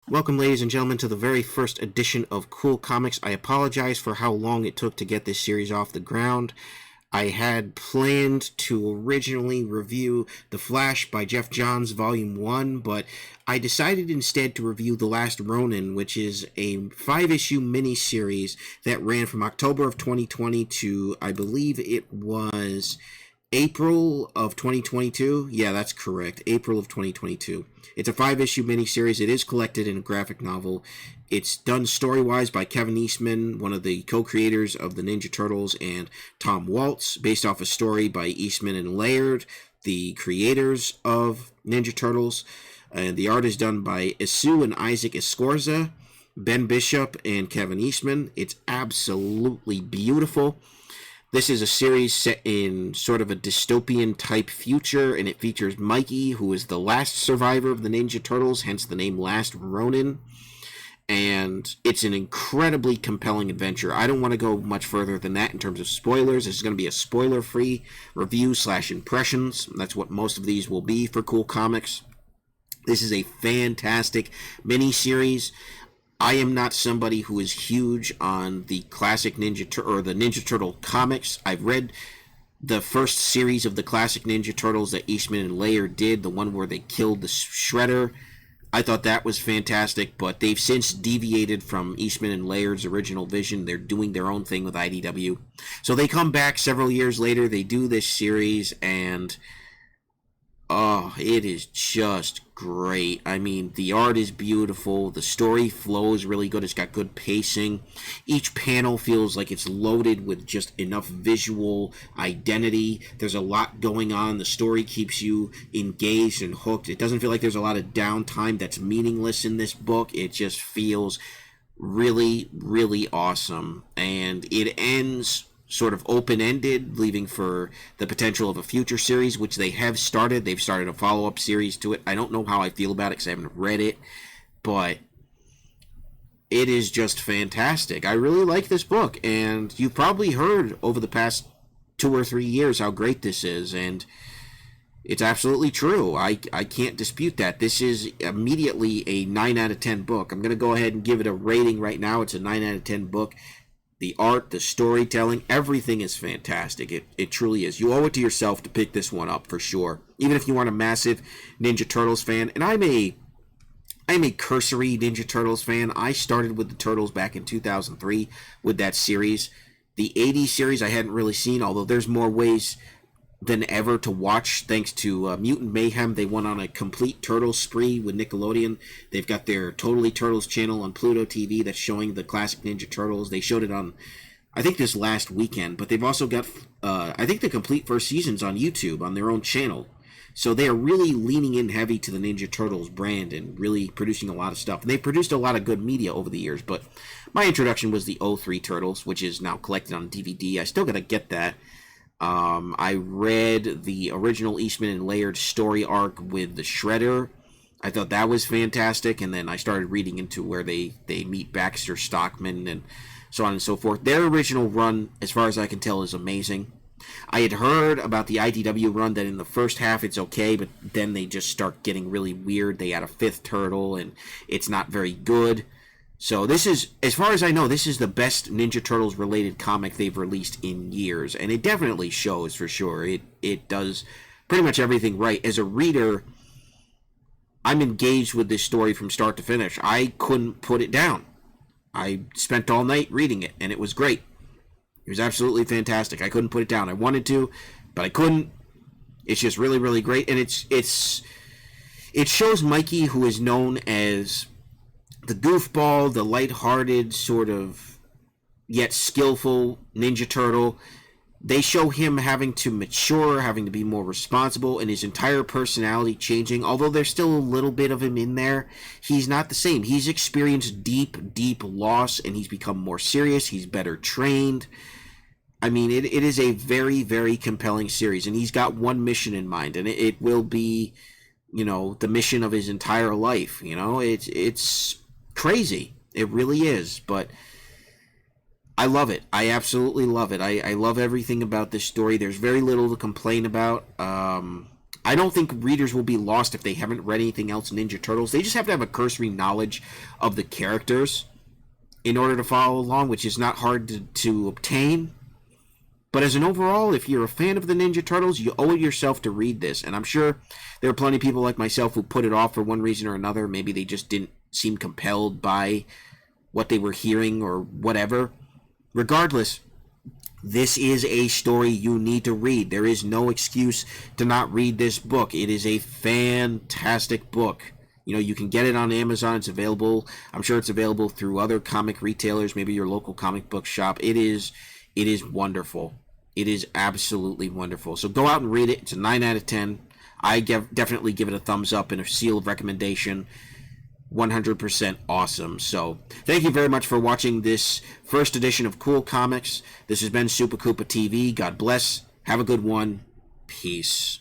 Welcome, ladies and gentlemen, to the very first edition of Cool Comics. I apologize for how long it took to get this series off the ground. I had planned to originally review The Flash by Jeff Johns Volume 1, but I decided instead to review The Last Ronin, which is a 5-issue miniseries that ran from October of 2020 to, I believe it was April of 2022. Yeah, that's correct. April of 2022. It's a 5-issue miniseries. It is collected in a graphic novel. It's done story-wise by Kevin Eastman, one of the co-creators of the Ninja Turtles, and Tom Waltz, based off a story by Eastman and Laird, the creators of Ninja Turtles. And the art is done by Isu and Isaac Escorza, Ben Bishop, and Kevin Eastman. It's absolutely beautiful. This is a series set in sort of a dystopian type future, and it features Mikey, who is the last survivor of the Ninja Turtles, hence the name Last Ronin. And it's an incredibly compelling adventure. I don't want to go much further than that in terms of spoilers. This is going to be a spoiler-free review/impressions. That's what most of these will be for Cool Comics. This is a fantastic mini-series. I am not somebody who is huge on the classic or the Ninja Turtle comics. I've read the first series of the classic Ninja Turtles that Eastman and Laird did, the one where they killed the Shredder. I thought that was fantastic, but they've since deviated from Eastman and Laird's original vision. They're doing their own thing with IDW. So they come back several years later, they do this series, and oh, it is just great. I mean, the art is beautiful. The story flows really good. It's got good pacing. Each panel feels like it's loaded with just enough visual identity. There's a lot going on. The story keeps you engaged and hooked. It doesn't feel like there's a lot of downtime that's meaningless in this book. It just feels really, really awesome. And it ends sort of open-ended, leaving for the potential of a future series, which they have started. They've started a follow-up series to it. I don't know how I feel about it because I haven't read it, but it is just fantastic. I really like this book, and you've probably heard over the past 2 or 3 years how great this is, and it's absolutely true. I can't dispute that. This is immediately a 9 out of 10 book. I'm going to go ahead and give it a rating right now. It's a 9 out of 10 book. The art, the storytelling, everything is fantastic. It truly is. You owe it to yourself to pick this one up for sure. Even if you aren't a massive Ninja Turtles fan, and I'm a cursory Ninja Turtles fan. I started with the Turtles back in 2003 with that series. The 80s series I hadn't really seen, although there's more ways than ever to watch thanks to Mutant Mayhem. They went on a complete Turtles spree with Nickelodeon. They've got their Totally Turtles channel on Pluto TV that's showing the classic Ninja Turtles. They showed it on, I think, this last weekend, but they've also got, I think, the complete first seasons on YouTube on their own channel. So they are really leaning in heavy to the Ninja Turtles brand and really producing a lot of stuff. And they've produced a lot of good media over the years, but my introduction was the '03 Turtles, which is now collected on DVD. I still got to get that. I read the original Eastman and Laird story arc with the Shredder. I thought that was fantastic, and then I started reading into where they meet Baxter Stockman and so on and so forth. Their original run, as far as I can tell, is amazing. I had heard about the IDW run that in the first half it's okay, but then they just start getting really weird. They add a fifth turtle, and it's not very good. So this is, as far as I know, this is the best Ninja Turtles related comic they've released in years, and it definitely shows for sure. It does pretty much everything right. As a reader, I'm engaged with this story from start to finish. I couldn't put it down. I spent all night reading it, and it was great. It was absolutely fantastic. I couldn't put it down. I wanted to, but I couldn't. It's just really, really great, and it shows Mikey, who is known as the goofball, the lighthearted, sort of yet skillful Ninja Turtle. They show him having to mature, having to be more responsible, and his entire personality changing. Although there's still a little bit of him in there, he's not the same. He's experienced deep, deep loss, and he's become more serious. He's better trained. I mean, it is a very, very compelling series, and he's got one mission in mind, and it will be, the mission of his entire life. It's crazy. It really is, but I love it. I absolutely love it. I love everything about this story. There's very little to complain about. I don't think readers will be lost if they haven't read anything else Ninja Turtles. They just have to have a cursory knowledge of the characters in order to follow along, which is not hard to obtain. But as an overall, if you're a fan of the Ninja Turtles, you owe it yourself to read this. And I'm sure there are plenty of people like myself who put it off for one reason or another. Maybe they just didn't seem compelled by what they were hearing or whatever. Regardless, this is a story you need to read. There is no excuse to not read this book. It is a fantastic book. You know, you can get it on Amazon. It's available. I'm sure it's available through other comic retailers, maybe your local comic book shop. It is wonderful. It is absolutely wonderful. So go out and read it. It's a 9 out of 10. I definitely give it a thumbs up and a seal of recommendation. 100% awesome. So thank you very much for watching this first edition of Cool Comics. This has been Super Koopa TV. God bless. Have a good one. Peace.